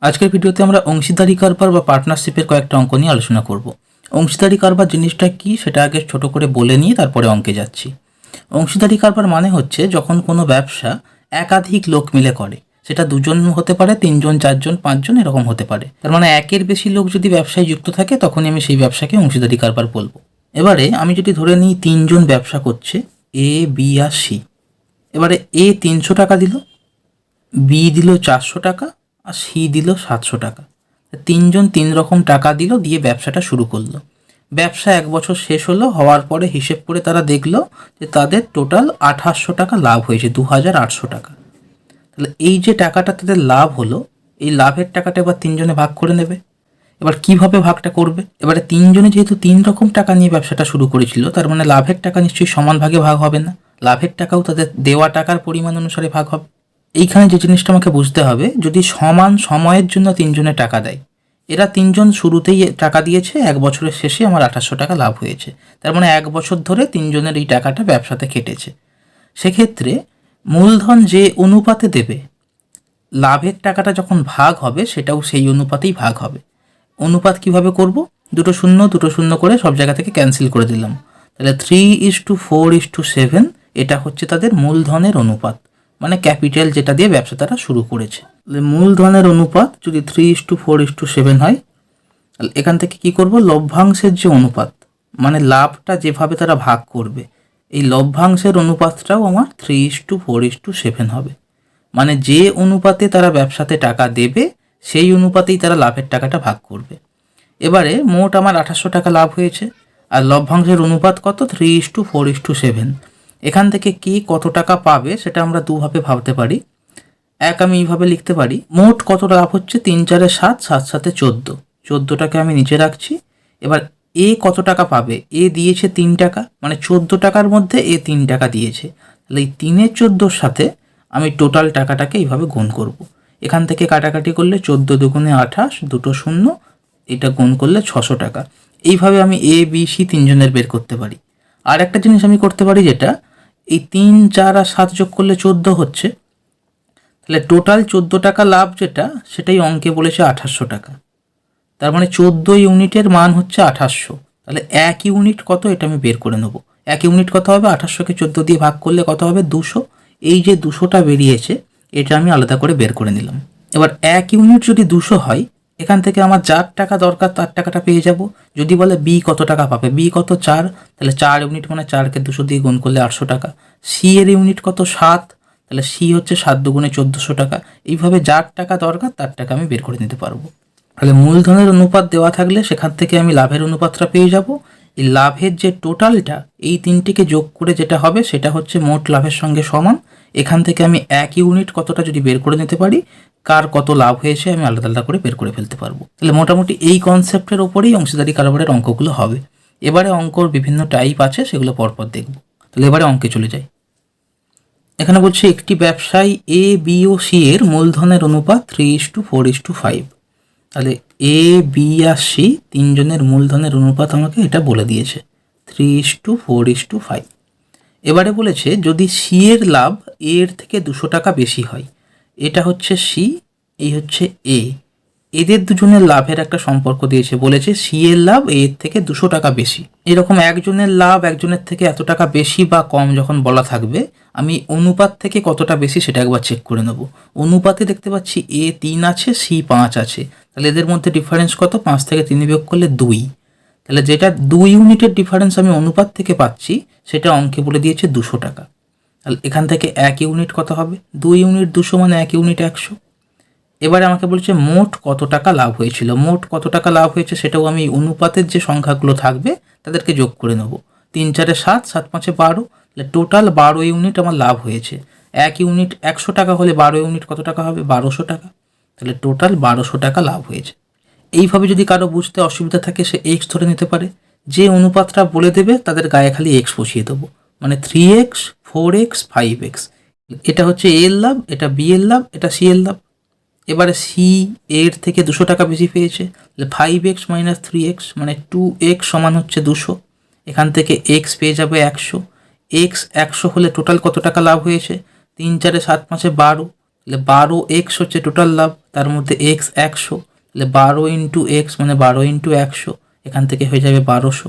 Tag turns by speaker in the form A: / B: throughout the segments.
A: আজকের ভিডিওতে আমরা অংশীদারি কারবার বা পার্টনারশিপের কয়েকটা অঙ্ক নিয়ে আলোচনা করব। অংশীদারি কারবার জিনিসটা কি সেটা আগে ছোট করে বলে নিয়ে তারপরে অঙ্কে যাচ্ছি। অংশীদারি কারবার মানে হচ্ছে যখন কোনো ব্যবসা একাধিক লোক মিলে করে, সেটা দুজন হতে পারে, তিনজন, চারজন, পাঁচজন এরকম হতে পারে। তার মানে একের বেশি লোক যদি ব্যবসায় যুক্ত থাকে তখনই আমি সেই ব্যবসাকে অংশীদারি কারবার বলবো। এবারে আমি যদি ধরে নিই তিনজন ব্যবসা করছে, এ, বি আর সি। এবারে এ 300 টাকা দিল, বি দিল 400 টাকা আর সি দিল 700 টাকা। তিনজন তিন রকম টাকা দিল, দিয়ে ব্যবসাটা শুরু করলো। ব্যবসা 1 বছর শেষ হলো, হওয়ার পরে হিসেব করে তারা দেখলো যে তাদের টোটাল 2800 টাকা লাভ হয়েছে, 2800 টাকা। তাহলে এই যে টাকাটা তাদের লাভ হলো, এই লাভের টাকাটা এবার তিনজনে ভাগ করে নেবে। এবার কিভাবে ভাগটা করবে? এবারে তিনজনে যেহেতু 3 রকম টাকা নিয়ে ব্যবসাটা শুরু করেছিল, তার মানে লাভের টাকা নিশ্চয়ই সমান ভাগে ভাগ হবে না। লাভের টাকাও তাদের দেওয়া টাকার পরিমাণ অনুসারে ভাগ হবে। এইখানে যে জিনিসটা আমাকে বুঝতে হবে, যদি সমান সময়ের জন্য তিনজনে টাকা দেয়, এরা তিনজন শুরুতেই টাকা দিয়েছে, 1 বছরের শেষে আমার 2800 টাকা লাভ হয়েছে, তার মানে 1 বছর ধরে তিনজনের এই টাকাটা ব্যবসাতে কেটেছে। সেক্ষেত্রে মূলধন যে অনুপাতে দেবে, লাভের টাকাটা যখন ভাগ হবে সেটাও সেই অনুপাতেই ভাগ হবে। অনুপাত কিভাবে করব? দুটো শূন্য করে সব জায়গা থেকে ক্যান্সেল করে দিলাম। তাহলে 3:4:7 এটা হচ্ছে তাদের মূলধনের অনুপাত, মানে ক্যাপিটাল যেটা দিয়ে ব্যবসা তারা শুরু করেছে। তাহলে মূলধনের অনুপাত যদি 3:4:7 হয়, তাহলে এখান থেকে কি করব? লভ্যাংশের যে অনুপাত, মানে লাভটা যেভাবে তারা ভাগ করবে, এই লভ্যাংশের অনুপাতটাও আমার 3:4:7 হবে। মানে যে অনুপাতে তারা ব্যবসাতে টাকা দেবে সেই অনুপাতেই তারা লাভের টাকাটা ভাগ করবে। এবারে মোট আমার 2800 টাকা লাভ হয়েছে, আর লভ্যাংশের অনুপাত কত? 3:4:7। এখান থেকে কি কত টাকা পাবে সেটা আমরা দুভাবে ভাবতে পারি। এক, আমি এইভাবে লিখতে পারি, মোট কত লাভ হচ্ছে? 3×4=7, 7×7=14, 14টাকে আমি নিচে রাখছি। এবার এ কত টাকা পাবে? এ দিয়েছে 3 টাকা, মানে 14 টাকার মধ্যে এ 3 টাকা দিয়েছে। তাহলে এই 3-14 সাথে আমি টোটাল টাকাটাকে এইভাবে গুণ করব। এখান থেকে কাটাকাটি করলে 14×2=28, দুটো শূন্য, এটা গুণ করলে 600 টাকা। এইভাবে আমি এ, বি, সি তিনজনের বের করতে পারি। আর একটা জিনিস আমি করতে পারি, যেটা এই 3, 4 আর 7 যোগ করলে 14 হচ্ছে। তাহলে টোটাল 14 টাকা লাভ যেটা, সেটাই অঙ্কে বলেছে 2800 টাকা। তার মানে 14 ইউনিটের মান হচ্ছে 2800। তাহলে 1 ইউনিট কত এটা আমি বের করে নেব। 1 ইউনিট কত হবে? 2800কে 14 দিয়ে ভাগ করলে কত হবে? 200। এই যে 200টা বেরিয়েছে, এটা আমি আলাদা করে বের করে নিলাম। এবার 1 ইউনিট যদি 200 হয়, এখান থেকে আমার যার টাকা দরকার তার টাকাটা পেয়ে যাব। যদি বলে বি কত টাকা পাবে, বি কত? 4, তাহলে 4 ইউনিট মানে 4কে 200 দিয়ে গুণ করলে 800 টাকা। সি এর ইউনিট কত? 7, তাহলে সি হচ্ছে 7×2=1400 টাকা। এইভাবে যার টাকা দরকার তার টাকা আমি বের করে নিতে পারবো। তাহলে মূলধনের অনুপাত দেওয়া থাকলে সেখান থেকে আমি লাভের অনুপাতটা পেয়ে যাব। এই লাভের যে টোটালটা, এই তিনটিকে যোগ করে যেটা হবে সেটা হচ্ছে মোট লাভের সঙ্গে সমান। এখান থেকে আমি 1 ইউনিট কতটা যদি বের করে নিতে পারি, কার কত লাভ হয়েছে আমি আলাদা আলাদা করে বের করে ফেলতে পারবো। তাহলে মোটামুটি এই কনসেপ্টের ওপরেই অংশীদারি কারবারের অঙ্কগুলো হবে। এবারে অঙ্কর বিভিন্ন টাইপ আছে, সেগুলো পরপর দেখব। তাহলে এবারে অঙ্কে চলে যাই। এখানে বলছে একটি ব্যবসায় এ, বি ও সি এর মূলধনের অনুপাত 3:4:5। তাহলে এ, বি আর সি তিনজনের মূলধনের অনুপাত আমাকে এটা বলে দিয়েছে 3:4:5। এবারে বলেছে যদি সি এর লাভ এর থেকে 200 টাকা বেশি হয়, এটা হচ্ছে সি, এই হচ্ছে এ, এদের দুজনের লাভের একটা সম্পর্ক দিয়েছে, বলেছে সি এর লাভ এর থেকে 200 টাকা বেশি। এরকম একজনের লাভ একজনের থেকে এত টাকা বেশি বা কম যখন বলা থাকবে, আমি অনুপাত থেকে কতটা বেশি সেটা একবার চেক করে নেব। অনুপাতে দেখতে পাচ্ছি এ 3 আছে, সি 5 আছে, তাহলে এদের মধ্যে ডিফারেন্স কত? 5 থেকে 3 বিয়োগ করলে 2। তাহলে যেটা 2 ইউনিটের ডিফারেন্স আমি অনুপাত থেকে পাচ্ছি, সেটা অঙ্কে বলে দিয়েছে 200 টাকা। তাহলে এখান থেকে 1 ইউনিট কত হবে? 2 ইউনিট 200 মানে 1 ইউনিট 100। এবারে আমাকে বলছে মোট কত টাকা লাভ হয়েছিল। মোট কত টাকা লাভ হয়েছে সেটাও আমি অনুপাতের যে সংখ্যাগুলো থাকবে তাদেরকে যোগ করে নেব। 3×4=7, 7×5=12, তাহলে টোটাল 12 ইউনিট আমার লাভ হয়েছে। 1 ইউনিট 100 টাকা হলে 12 ইউনিট কত টাকা হবে? 1200 টাকা। তাহলে টোটাল 1200 টাকা লাভ হয়েছে। এইভাবে যদি কারো বুঝতে অসুবিধা থাকে, সে এক্স ধরে নিতে পারে। যে অনুপাতটা বলে দেবে তাদের গায়ে খালি এক্স বসিয়ে দেবো, মানে 3x, 4x, 5x। এটা হচ্ছে এ এর লাভ, এটা বি এর লাভ, এটা সি এর লাভ। এবারে সি এর থেকে 200 টাকা বেশি পেয়েছে, তাহলে 5x - 3x মানে 2x সমান হচ্ছে 200। এখান থেকে এক্স পেয়ে যাবে 100। এক্স 100 হলে টোটাল কত টাকা লাভ হয়েছে? 3×4=7, 5×5=12, তাহলে 12x হচ্ছে টোটাল লাভ। তার মধ্যে এক্স 100, তাহলে 12 ইন্টু এক্স মানে 12 ইন্টু 100, এখান থেকে হয়ে যাবে 1200।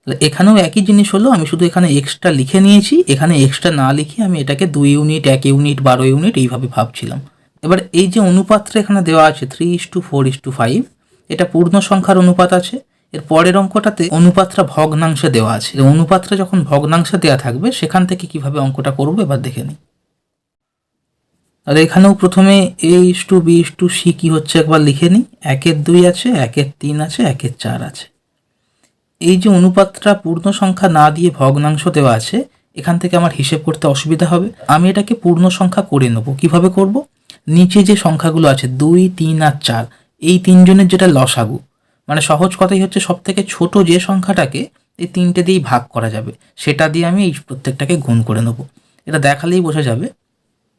A: তাহলে এখানেও একই জিনিস হলো, আমি শুধু এখানে এক্সটা লিখে নিয়েছি, এখানে এক্সটা না লিখে আমি এটাকে 2 ইউনিট, 1 ইউনিট, 12 ইউনিট এইভাবে ভাবছিলাম। এবার এই যে অনুপাতটা এখানে দেওয়া আছে 3:4:5, এটা পূর্ণ সংখ্যার অনুপাত আছে। এর পরের অঙ্কটাতে অনুপাতটা ভগ্নাংশে দেওয়া আছে। অনুপাতটা যখন ভগ্নাংশে দেওয়া থাকবে সেখান থেকে কিভাবে অঙ্কটা করবো এবার দেখে নিই। আর এখানেও প্রথমে A:B:C কি হচ্ছে একবার লিখে নিই। 1/2 আছে, 1/3 আছে, 1/4 আছে। এই যে অনুপাতটা পূর্ণ সংখ্যা না দিয়ে ভগ্নাংশ দেওয়া আছে, এখান থেকে আমার হিসেব করতে অসুবিধা হবে। আমি এটাকে পূর্ণ সংখ্যা করে নেব। কিভাবে করব? নিচে যে সংখ্যাগুলো আছে 2, 3 আর 4, এই তিনজনের যেটা লসাগু, মানে সহজ কথাই হচ্ছে সব থেকে ছোট যে সংখ্যাটাকে এই তিনটে দিয়েই ভাগ করা যাবে, সেটা দিয়ে আমি এই প্রত্যেকটাকে গুণ করে নেব। এটা দেখালেই বোঝা যাবে।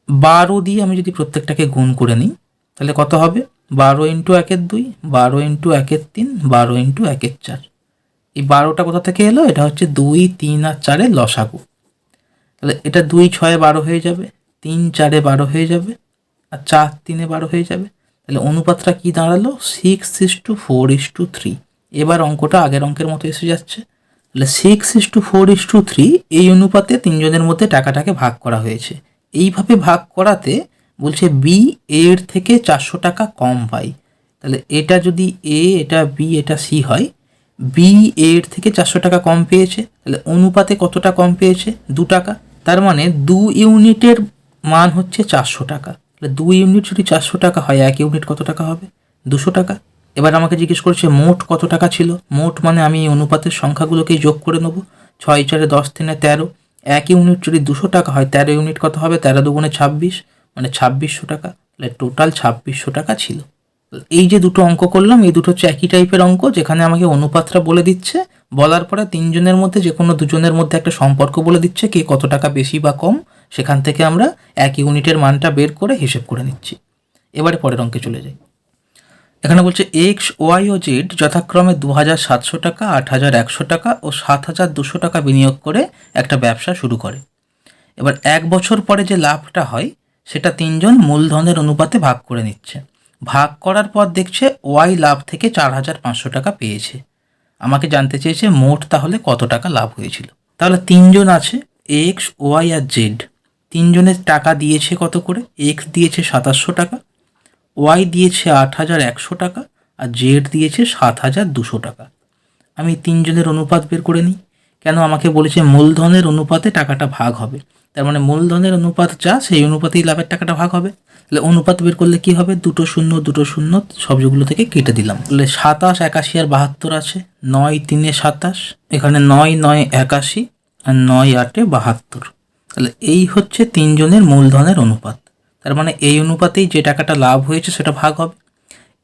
A: 12 দিয়ে আমি যদি প্রত্যেকটাকে গুণ করে নিই তাহলে কত হবে? 12 ইন্টু 1/2, 12 ইন্টু 1/3, 12 ইন্টু 1/4। এই 12টা কোথা থেকে এলো? এটা হচ্ছে 2, 3 আর 4-এর লসাগু। তাহলে এটা 2, 6 12 হয়ে যাবে, 3, 4 12 হয়ে যাবে, আর 4, 3 12 হয়ে যাবে। তাহলে অনুপাতটা কি দাঁড়ালো? 6:4:3। এবার অঙ্কটা আগের অঙ্কের মতো এসে যাচ্ছে। তাহলে 6:4:3 এই অনুপাতে তিনজনের মধ্যে টাকাটাকে ভাগ করা হয়েছে। এইভাবে ভাগ করাতে বলছে বি এর থেকে 400 টাকা কম পাই। তাহলে এটা যদি এ, এটা বি, এটা সি হয়, বি এর থেকে 400 টাকা কম পেয়েছে, তাহলে অনুপাতে কতটা কম পেয়েছে? 2 টাকা। তার মানে 2 ইউনিটের মান হচ্ছে 400 টাকা। তাহলে 2 ইউনিট যদি 400 টাকা হয়, 1 ইউনিট কত টাকা হবে? 200 টাকা। এবার আমাকে জিজ্ঞেস করছে মোট কত টাকা ছিল। মোট মানে আমি এই অনুপাতের সংখ্যাগুলোকেই যোগ করে নেব। 6 4 10 3 13। 1 ইউনিট যদি 200 টাকা হয়, 13 ইউনিট কত হবে? 13 2 26, মানে 2600 টাকা। তাহলে টোটাল 2600 টাকা ছিল। এই যে দুটো অঙ্ক করলাম, এই দুটো হচ্ছে একই টাইপের অঙ্ক, যেখানে আমাকে অনুপাতটা বলে দিচ্ছে, বলার পরে তিনজনের মধ্যে যে কোনো দুজনের মধ্যে একটা সম্পর্ক বলে দিচ্ছে, কে কত টাকা বেশি বা কম, সেখান থেকে আমরা 1 ইউনিটের মানটা বের করে হিসেব করে নিচ্ছি। এবারে পরের অঙ্কে চলে যাই। এখানে বলছে এক্স, ওয়াই ও জেড যথাক্রমে 2700 টাকা, 8100 টাকা ও 7200 টাকা বিনিয়োগ করে একটা ব্যবসা শুরু করে। এবার 1 বছর পরে যে লাভটা হয় সেটা তিনজন মূলধনের অনুপাতে ভাগ করে নিচ্ছে। ভাগ করার পর দেখছে ওয়াই লাভ থেকে 4500 টাকা পেয়েছে। আমাকে জানতে চেয়েছে মোট তাহলে কত টাকা লাভ হয়েছিল। তাহলে তিনজন আছে, এক্স, ওয়াই আর জেড। তিনজনের টাকা দিয়েছে কত করে? এক্স দিয়েছে 2700 টাকা, ওয়াই দিয়েছে 8100 টাকা, আর জেড দিয়েছে 7200 টাকা। আমি তিনজনের অনুপাত বের করে নিই। কেন? আমাকে বলেছে মূলধনের অনুপাতে টাকাটা ভাগ হবে। তার মানে মূলধনের অনুপাত যা, সেই অনুপাতেই লাভের টাকাটা ভাগ হবে। তাহলে অনুপাত বের করলে কি হবে? 2 শূন্য 2 শূন্য সবগুলো থেকে কেটে দিলাম। তাহলে 27, 81 আর 72 আছে। 9 3 27, এখানে 9 9 81 আর 9 8 72। তাহলে এই হচ্ছে তিনজনের মূলধনের অনুপাত। তার মানে এই অনুপাতেই যে টাকাটা লাভ হয়েছে সেটা ভাগ হবে।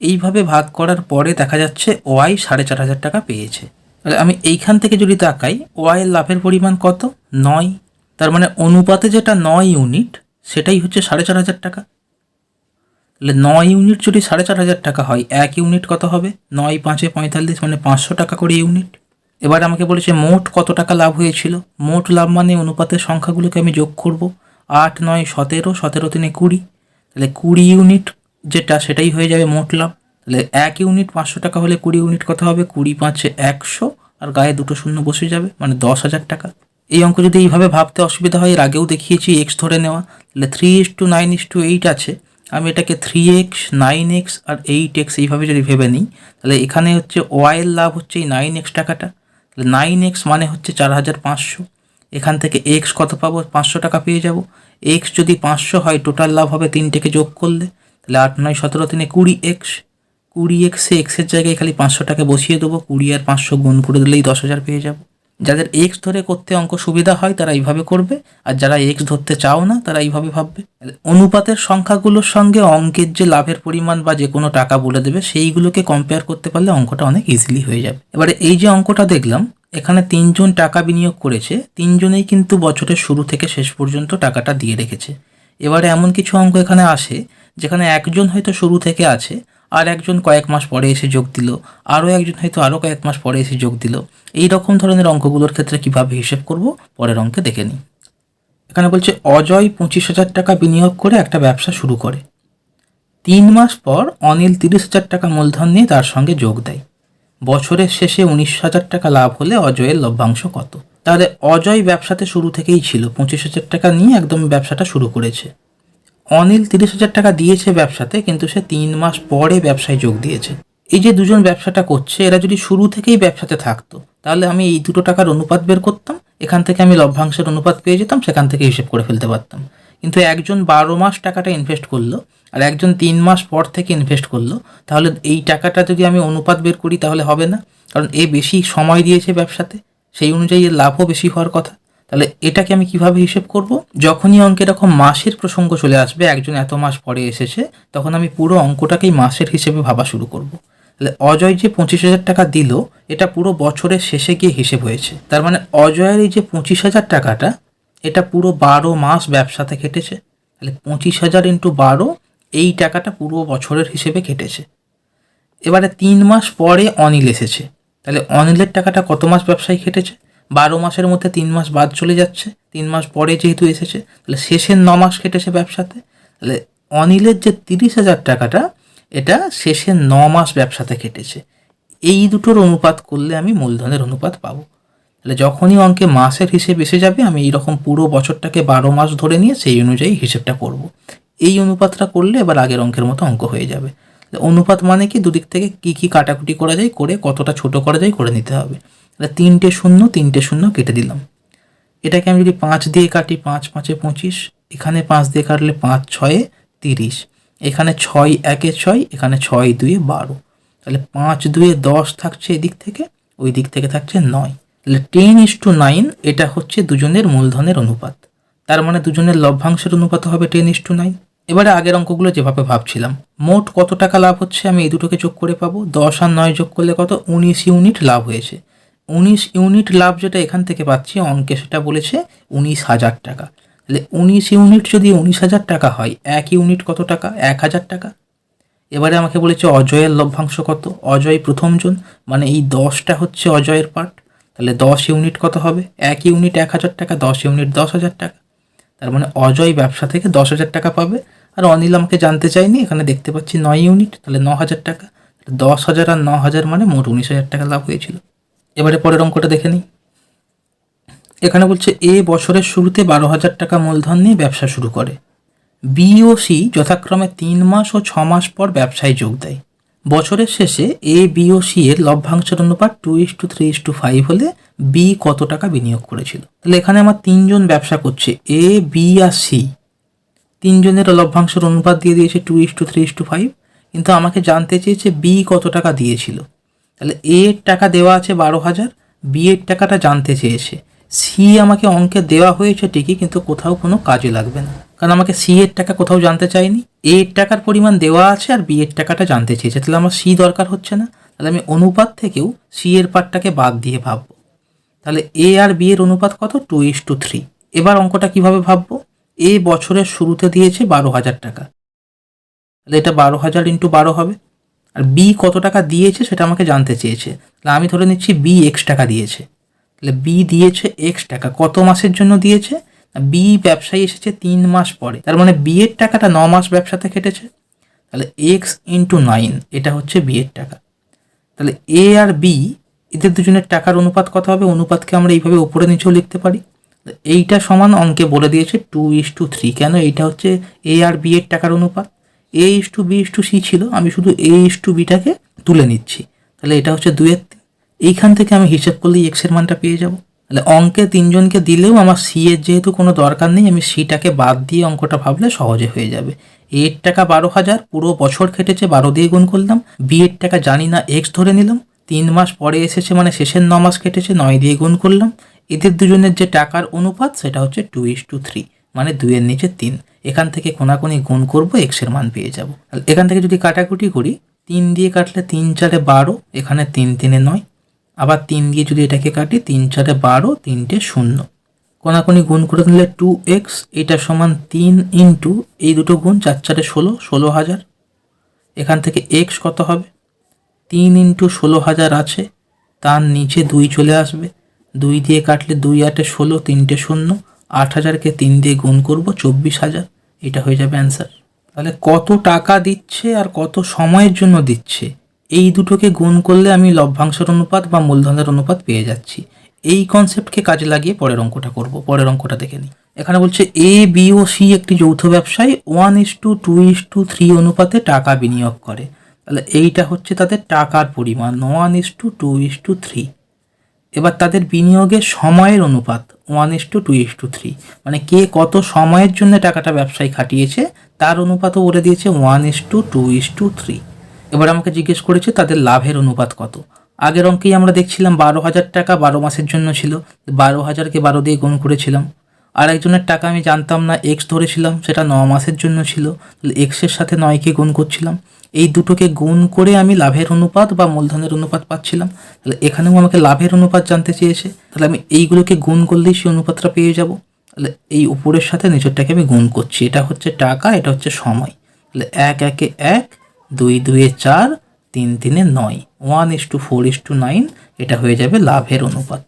A: এইভাবে ভাগ করার পরে দেখা যাচ্ছে ওয়াই 4500 টাকা পেয়েছে। তাহলে আমি এইখান থেকে যদি তাকাই, ওয়াই এর লাভের পরিমাণ কত? 9। তার মানে অনুপাতে যেটা 9 ইউনিট, সেটাই হচ্ছে 4500 টাকা। তাহলে 9 ইউনিট যদি 4500 টাকা হয়, 1 ইউনিট কত হবে? 9 5 45, মানে 500 টাকা করে ইউনিট। এবার আমাকে বলেছে মোট কত টাকা লাভ হয়েছিল। মোট লাভ মানে অনুপাতের সংখ্যাগুলোকে আমি যোগ করব। 8 9 17, 17 3 20, তাহলে 20 ইউনিট যেটা, সেটাই হয়ে যাবে মোট লাভ। তাহলে 1 ইউনিট 500 টাকা হলে 20 ইউনিট কত হবে? 20 5 100, আর গায়ে 2 শূন্য বসে যাবে, মানে 10,000 টাকা। এই অঙ্ক যদি এইভাবে ভাবতে অসুবিধা হয়, এর আগেও দেখিয়েছি এক্স ধরে নেওয়া। তাহলে 3:9:8 আছে, আমি এটাকে 3x, 9x আর 8x এইভাবে যদি ভেবে নিই, তাহলে এখানে হচ্ছে ওয়াইয়ের লাভ হচ্ছে এই 9x টাকাটা। তাহলে 9x মানে হচ্ছে 4500। এখান থেকে এক্স কত পাবো? 500 টাকা পেয়ে যাব। এক্স যদি 500 হয়, টোটাল লাভ হবে 3টেকে যোগ করলে, তাহলে 8 9 17 3 20x। 20x এক্সের জায়গায় খালি 500 টাকা বসিয়ে দেবো, 20 আর 500 গুণ করে দিলেই 10,000 পেয়ে যাব। যাদের এক্স ধরে করতে অঙ্ক সুবিধা হয় তারা এইভাবে করবে, আর যারা এক্স ধরতে চাও না তারা এইভাবে ভাববে। অনুপাতের সংখ্যাগুলোর সঙ্গে অঙ্কের যে লাভের পরিমাণ বা যে কোনো টাকা বলে দেবে, সেইগুলোকে কম্পেয়ার করতে পারলে অঙ্কটা অনেক ইজিলি হয়ে যাবে। এবারে এই যে অঙ্কটা দেখলাম, এখানে তিনজন টাকা বিনিয়োগ করেছে, তিনজনেই কিন্তু বছরের শুরু থেকে শেষ পর্যন্ত টাকাটা দিয়ে রেখেছে। এবারে এমন কিছু অঙ্ক এখানে আসে যেখানে একজন হয়তো শুরু থেকে আছে, আর একজন কয়েক মাস পরে এসে যোগ দিল, আরও একজন হয়তো আরও কয়েক মাস পরে এসে যোগ দিল। এই রকম ধরনের অঙ্কগুলোর ক্ষেত্রে কিভাবে হিসেব করব পরের অঙ্কে দেখে নিই। এখানে বলছে অজয় 25,000 টাকা বিনিয়োগ করে একটা ব্যবসা শুরু করে। 3 মাস পর অনিল 30,000 টাকা মূলধন নিয়ে তার সঙ্গে যোগ দেয়। বছরের শেষে 19,000 টাকা লাভ হলে অজয়ের লভ্যাংশ কত? তাহলে অজয় ব্যবসাতে শুরু থেকেই ছিল, 25,000 টাকা নিয়ে একদম ব্যবসাটা শুরু করেছে। অনিল 30,000 টাকা দিয়েছে ব্যবসাতে, কিন্তু সে 3 মাস পরে ব্যবসায় যোগ দিয়েছে। এই যে দুজন ব্যবসাটা করছে, এরা যদি শুরু থেকেই ব্যবসাতে থাকতো তাহলে আমি এই দুটো টাকার অনুপাত বের করতাম, এখান থেকে আমি লভ্যাংশের অনুপাত পেয়ে যেতাম, সেখান থেকে হিসেব করে ফেলতে পারতাম। কিন্তু একজন 12 মাস টাকাটা ইনভেস্ট করলো আর একজন 3 মাস পর থেকে ইনভেস্ট করলো, তাহলে এই টাকাটা যদি আমি অনুপাত বের করি তাহলে হবে না, কারণ এ বেশি সময় দিয়েছে ব্যবসাতে, সেই অনুযায়ী এর লাভও বেশি হওয়ার কথা। তাহলে এটাকে আমি কিভাবে হিসেব করব? যখনই অঙ্কে এরকম মাসের প্রসঙ্গ চলে আসবে, একজন এত মাস পরে এসেছে, তখন আমি পুরো অঙ্কটাকেই মাসের হিসেবে ভাবা শুরু করব। তাহলে অজয় যে 25,000 টাকা দিল, এটা পুরো বছরের শেষে গিয়ে হিসেব হয়েছে। তার মানে অজয়ের এই যে 25,000 টাকাটা, এটা পুরো 12 মাস ব্যবসাতে কেটেছে। তাহলে 25,000 ইন্টু 12, এই টাকাটা পুরো বছরের হিসেবে কেটেছে। এবারে 3 মাস পরে অনিল এসেছে, তাহলে অনিলের টাকাটা কত মাস ব্যবসায় কেটেছে? 12 মাসের মধ্যে 3 মাস বাদ চলে যাচ্ছে, 3 মাস পরে যেহেতু এসেছে, তাহলে শেষের 9 মাস কেটেছে ব্যবসাতে। তাহলে অনিলের যে 30,000 টাকাটা, এটা শেষের 9 মাস ব্যবসাতে কেটেছে। এই দুটোর অনুপাত করলে আমি মূলধনের অনুপাত পাবো। তাহলে যখনই অঙ্কে মাসের হিসেব এসে যাবে, আমি এইরকম পুরো বছরটাকে 12 মাস ধরে নিয়ে সেই অনুযায়ী হিসেবটা করব। এই অনুপাতটা করলে এবার আগের অঙ্কের মতো অঙ্ক হয়ে যাবে। অনুপাত মানে কি, দুদিক থেকে কি কি কাটাকুটি করা যায় করে কতটা ছোট করা যায় করে নিতে হবে। তাহলে 3টে শূন্য 3টে শূন্য কেটে দিলাম। এটাকে আমি যদি 5 দিয়ে কাটি, 5 5 25, এখানে 5 দিয়ে কাটলে 5 6 30, এখানে 6 1 6, এখানে 6 2 12, তাহলে 5 2 10 থাকছে এদিক থেকে, ওই দিক থেকে থাকছে 9। তাহলে 10:9 এটা হচ্ছে দুজনের মূলধনের অনুপাত। তার মানে দুজনের লভ্যাংশের অনুপাত হবে 10:9। এবারে আগের অঙ্কগুলো যেভাবে ভাবছিলাম, মোট কত টাকা লাভ হচ্ছে আমি এই দুটোকে যোগ করে পাবো। 10 আর 9 যোগ করলে কত? 19 ইউনিট লাভ হয়েছে। 19 ইউনিট লাভ যেটা এখান থেকে পাচ্ছি, অঙ্কে সেটা বলেছে 19,000 টাকা। তাহলে 19 ইউনিট যদি 19,000 টাকা হয়, 1 ইউনিট কত টাকা? 1,000 টাকা। এবারে আমাকে বলেছে অজয়ের লভ্যাংশ কত। অজয় প্রথমজন, মানে এই 10টা হচ্ছে অজয়ের পার্ট। তাহলে 10 ইউনিট কত হবে? 1 ইউনিট 1,000 টাকা, 10 ইউনিট 10,000 টাকা। তার মানে অজয় ব্যবসা থেকে 10,000 টাকা পাবে। আর অনিল আমাকে জানতে চাইনি, এখানে দেখতে পাচ্ছি 9 ইউনিট, তাহলে 9,000 টাকা। 10,000 আর 9,000 মানে মোট 19,000 টাকা লাভ হয়েছিল। এবারে পরের অঙ্কটা দেখে নিই। এখানে বলছে এ বছরের শুরুতে 12,000 টাকা মূলধন নিয়ে ব্যবসা শুরু করে। বি ও সি যথাক্রমে 3 মাস ও 6 মাস পর ব্যবসায় যোগ দেয়। বছরের শেষে এ বি ও সি এর লভ্যাংশের অনুপাত 2:3:5 হলে বি কত টাকা বিনিয়োগ করেছিল? তাহলে এখানে আমার 3 জন ব্যবসা করছে, এ বি আর সি। 3 জনের লভ্যাংশের অনুপাত দিয়ে দিয়েছে 2:3:5, কিন্তু আমাকে জানতে চেয়েছে বি কত টাকা দিয়েছিল। তাহলে এ এর টাকা দেওয়া আছে 12,000, বি এর টাকাটা জানতে চেয়েছে। সি আমাকে অঙ্কে দেওয়া হয়েছে ঠিকই, কিন্তু কোথাও কোনো কাজে লাগবে না, কারণ আমাকে সি এর টাকা কোথাও জানতে চাইনি। এ এর টাকার পরিমাণ দেওয়া আছে আর বি এর টাকাটা জানতে চেয়েছে, তাহলে আমার সি দরকার হচ্ছে না। তাহলে আমি অনুপাত থেকেও সি এর পার্টটাকে বাদ দিয়ে ভাববো। তাহলে এ আর বি এর অনুপাত কত? 2:3। এবার অঙ্কটা কিভাবে ভাববো? এ বছরের শুরুতে দিয়েছে 12,000 টাকা, তাহলে এটা 12,000 ইন্টু 12 হবে। আর বি কত টাকা দিয়েছে সেটা আমাকে জানতে চেয়েছে, তাহলে আমি ধরে নিচ্ছি বি এক্স টাকা দিয়েছে। তাহলে বি দিয়েছে এক্স টাকা, কত মাসের জন্য দিয়েছে? বি ব্যবসায় এসেছে 3 মাস পরে, তার মানে বি এর টাকাটা 9 মাস ব্যবসাতে কেটেছে। তাহলে এক্স ইন্টু 9, এটা হচ্ছে বি এর টাকা। তাহলে এ আর বি এদের দুজনের টাকার অনুপাত কত হবে? অনুপাতকে আমরা এইভাবে উপরে নিচেও লিখতে পারি। এইটা সমান অঙ্কে বলে দিয়েছে 2:3। কেন? এইটা হচ্ছে এ আর বি এর টাকার অনুপাত। A:B:C ছিল, আমি শুধু A:Bটাকে তুলে নিচ্ছি। তাহলে এটা হচ্ছে 2:3। এইখান থেকে আমি হিসেব করলেই এক্স এর মানটা পেয়ে যাব। তাহলে অঙ্কে 3 জনকে দিলেও আমার সি এর যেহেতু কোনো দরকার নেই, আমি সিটাকে বাদ দিয়ে অঙ্কটা ভাবলে সহজে হয়ে যাবে। এ এর টাকা 12,000, পুরো বছর খেটেছে, 12 দিয়ে গুণ করলাম। বি এর টাকা জানি না, এক্স ধরে নিলাম। 3 মাস পরে এসেছে মানে শেষের 9 মাস কেটেছে, 9 দিয়ে গুণ করলাম। এদের দুজনের যে টাকার অনুপাত সেটা হচ্ছে 2:3, মানে 2 এর নিচে 3। এখান থেকে কোনাকুনি গুণ করবো, এক্স এর মান পেয়ে যাব। এখান থেকে যদি কাটাকুটি করি, 3 দিয়ে কাটলে 3 4 12, এখানে 3 3 9, আবার 3 দিয়ে যদি এটাকে কাটি, 3 4 12, 3টে 0, কোনাকুনি গুণ করে নিলে 2x, এটা সমান 3 ইন্টু এই দুটো গুণ, 4 4 16, 16,000। এখান থেকে এক্স কত হবে? 3 ইন্টু 16,000 আছে, তার নিচে 2 চলে আসবে। 2 দিয়ে কাটলে 2 8 16, 3টে 0, 8,000কে 3 দিয়ে গুণ করব, 24,000। এটা হয়ে যাবে অ্যান্সার। তাহলে কত টাকা দিচ্ছে আর কত সময়ের জন্য দিচ্ছে এই দুটোকে গুণ করলে আমি লভ্যাংশের অনুপাত বা মূলধনের অনুপাত পেয়ে যাচ্ছি। এই কনসেপ্টকে কাজে লাগিয়ে পরের অঙ্কটা করব। পরের অঙ্কটা দেখে নিই। এখানে বলছে এ বি ও সি একটি যৌথ ব্যবসায় 1:2:3 অনুপাতে টাকা বিনিয়োগ করে। তাহলে এইটা হচ্ছে তাদের টাকার পরিমাণ 1:2:3। এবার তাদের বিনিয়োগের সময়ের অনুপাত 1:2:3, মানে কে কত সময়ের জন্য টাকাটা ব্যবসায় খাটিয়েছে তার অনুপাতও বলে দিয়েছে 1:2:3। এবার আমাকে জিজ্ঞেস করেছে তাদের লাভের অনুপাত কত। আগের অঙ্কেই আমরা দেখছিলাম 12,000 টাকা 12 মাসের জন্য ছিল, 12,000কে 12 দিয়ে গুণ করেছিলাম। আর একজনের টাকা আমি জানতাম না, এক্স ধরেছিলাম, সেটা 9 মাসের জন্য ছিল, তাহলে এক্সের সাথে 9কে গুণ করছিলাম। এই দুটোকে গুণ করে আমি লাভের অনুপাত বা মূলধনের অনুপাত পাচ্ছিলাম। তাহলে এখানেও আমাকে লাভের অনুপাত জানতে চেয়েছে, তাহলে আমি এইগুলোকে গুণ করলেই সেই অনুপাতটা পেয়ে যাব। তাহলে এই উপরের সাথে নিচেরটাকে আমি গুণ করছি, এটা হচ্ছে টাকা, এটা হচ্ছে সময়। তাহলে 1 1 1, 2 2 4, 3 3 9, 1:4:9, এটা হয়ে যাবে লাভের অনুপাত।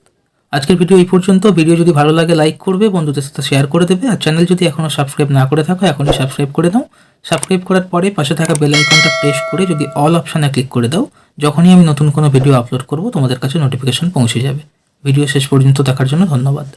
A: আজকের ভিডিও এই পর্যন্ত। ভিডিও যদি ভালো লাগে লাইক করবে, বন্ধুদের সাথে শেয়ার করে দেবে, আর চ্যানেল যদি এখনও সাবস্ক্রাইব না করে থাকো এখনই সাবস্ক্রাইব করে দাও। সাবস্ক্রাইব করার পরে পাশে থাকা বেল আইকনটা প্রেস করে যদি অল অপশানে ক্লিক করে দাও, যখনই আমি নতুন কোনো ভিডিও আপলোড করব তোমাদের কাছে নোটিফিকেশন পৌঁছে যাবে। ভিডিও শেষ পর্যন্ত দেখার জন্য ধন্যবাদ।